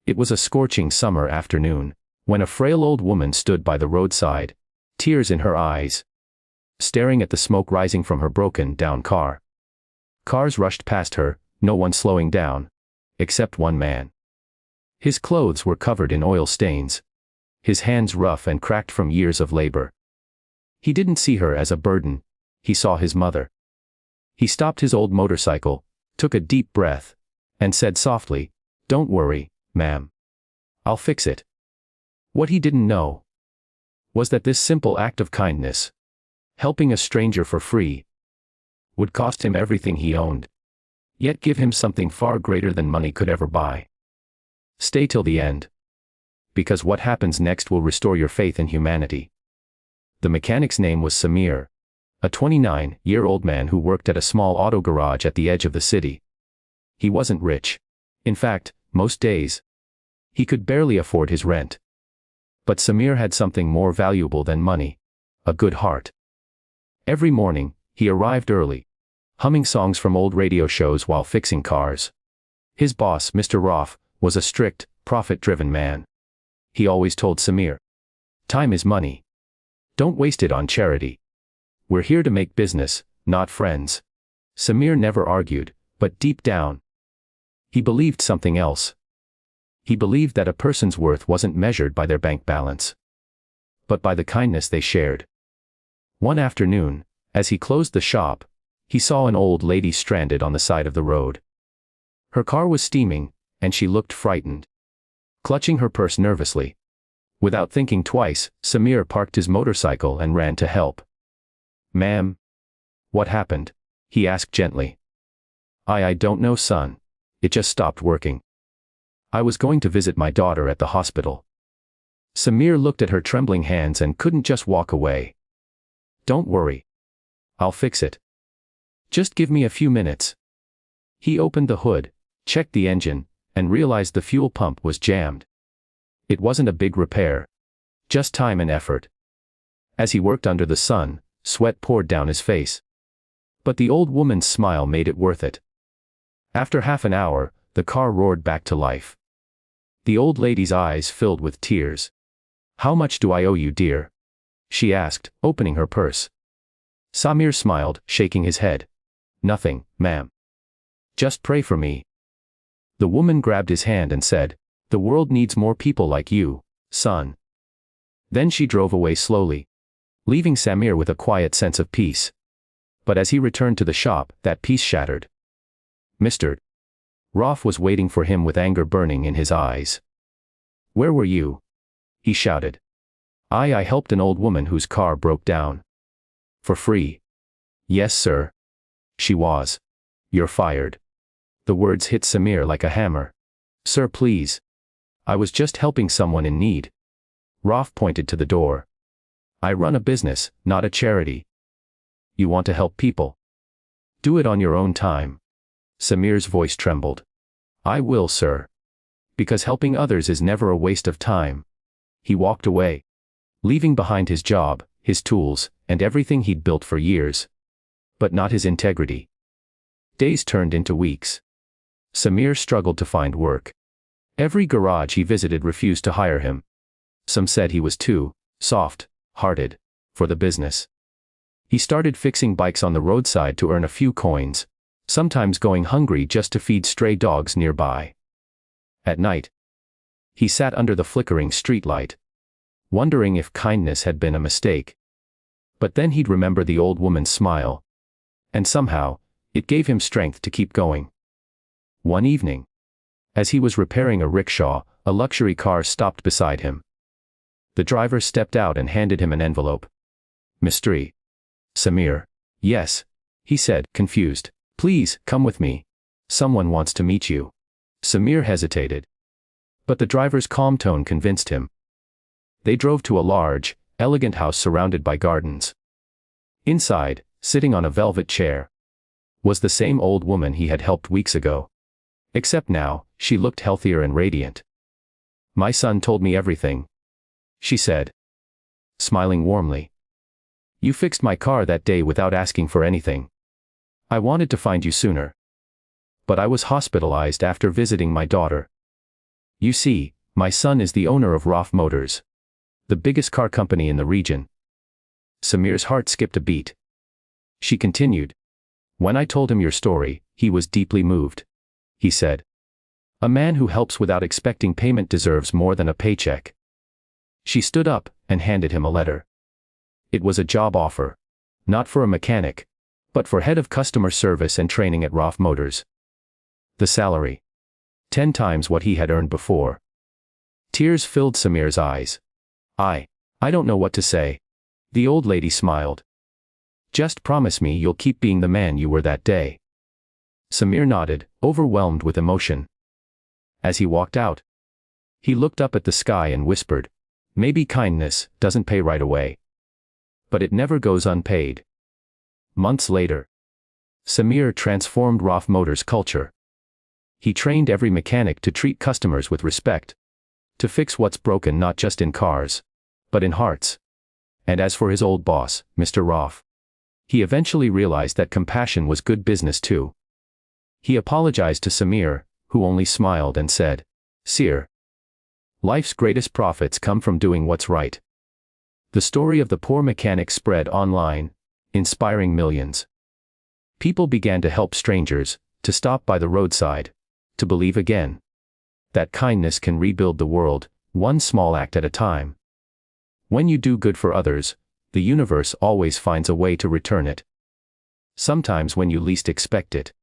It was a scorching summer afternoon, when a frail old woman stood by the roadside, tears in her eyes, staring at the smoke rising from her broken-down car. Cars rushed past her, no one slowing down, except one man. His clothes were covered in oil stains, his hands rough and cracked from years of labor. He didn't see her as a burden, he saw his mother. He stopped his old motorcycle, took a deep breath, and said softly, "Don't worry, ma'am. I'll fix it." What he didn't know was that this simple act of kindness, helping a stranger for free, would cost him everything he owned, yet give him something far greater than money could ever buy. Stay till the end, because what happens next will restore your faith in humanity. The mechanic's name was Samir, a 29-year-old man who worked at a small auto garage at the edge of the city. He wasn't rich. In fact, most days, he could barely afford his rent. But Samir had something more valuable than money: a good heart. Every morning, he arrived early, humming songs from old radio shows while fixing cars. His boss, Mr. Roth, was a strict, profit-driven man. He always told Samir, "Time is money. Don't waste it on charity. We're here to make business, not friends." Samir never argued, but deep down, he believed something else. He believed that a person's worth wasn't measured by their bank balance, but by the kindness they shared. One afternoon, as he closed the shop, he saw an old lady stranded on the side of the road. Her car was steaming, and she looked frightened, clutching her purse nervously. Without thinking twice, Samir parked his motorcycle and ran to help. "Ma'am, what happened?" he asked gently. I don't know, son. It just stopped working. I was going to visit my daughter at the hospital." Samir looked at her trembling hands and couldn't just walk away. "Don't worry. I'll fix it. Just give me a few minutes." He opened the hood, checked the engine, and realized the fuel pump was jammed. It wasn't a big repair, just time and effort. As he worked under the sun, sweat poured down his face. But the old woman's smile made it worth it. After half an hour, the car roared back to life. The old lady's eyes filled with tears. "How much do I owe you, dear?" she asked, opening her purse. Samir smiled, shaking his head. "Nothing, ma'am. Just pray for me." The woman grabbed his hand and said, "The world needs more people like you, son." Then she drove away slowly, leaving Samir with a quiet sense of peace. But as he returned to the shop, that peace shattered. Mr. Roth was waiting for him with anger burning in his eyes. "Where were you?" he shouted. I helped an old woman whose car broke down." "For free?" "Yes, sir." "She was." "You're fired." The words hit Samir like a hammer. "Sir, please. I was just helping someone in need." Roth pointed to the door. "I run a business, not a charity." "You want to help people? Do it on your own time." Samir's voice trembled. "I will, sir. Because helping others is never a waste of time." He walked away, leaving behind his job, his tools, and everything he'd built for years. But not his integrity. Days turned into weeks. Samir struggled to find work. Every garage he visited refused to hire him. Some said he was too soft-hearted for the business. He started fixing bikes on the roadside to earn a few coins, sometimes going hungry just to feed stray dogs nearby. At night, he sat under the flickering streetlight, wondering if kindness had been a mistake. But then he'd remember the old woman's smile, and somehow, it gave him strength to keep going. One evening, as he was repairing a rickshaw, a luxury car stopped beside him. The driver stepped out and handed him an envelope. "Mr. Samir." "Yes," he said, confused. "Please, come with me. Someone wants to meet you." Samir hesitated. But the driver's calm tone convinced him. They drove to a large, elegant house surrounded by gardens. Inside, sitting on a velvet chair, was the same old woman he had helped weeks ago. Except now, she looked healthier and radiant. "My son told me everything," she said, smiling warmly. "You fixed my car that day without asking for anything. I wanted to find you sooner. But I was hospitalized after visiting my daughter. You see, my son is the owner of ROF Motors, the biggest car company in the region. Samir's heart skipped a beat. She continued. When I told him your story, he was deeply moved. He said, "A man who helps without expecting payment deserves more than a paycheck." She stood up and handed him a letter. It was a job offer. Not for a mechanic, but for head of customer service and training at ROF Motors. The salary. 10 times what he had earned before. Tears filled Samir's eyes. I don't know what to say. The old lady smiled. Just promise me you'll keep being the man you were that day. Samir nodded, overwhelmed with emotion. As he walked out, he looked up at the sky and whispered, maybe kindness doesn't pay right away, but it never goes unpaid. Months later, Samir transformed ROF Motors' culture. He trained every mechanic to treat customers with respect, to fix what's broken not just in cars, but in hearts. And as for his old boss, Mr. ROF, he eventually realized that compassion was good business too. He apologized to Samir, who only smiled and said, "Sir, life's greatest profits come from doing what's right." The story of the poor mechanic spread online, inspiring millions. People began to help strangers, to stop by the roadside, to believe again that kindness can rebuild the world, one small act at a time. When you do good for others, the universe always finds a way to return it. Sometimes when you least expect it.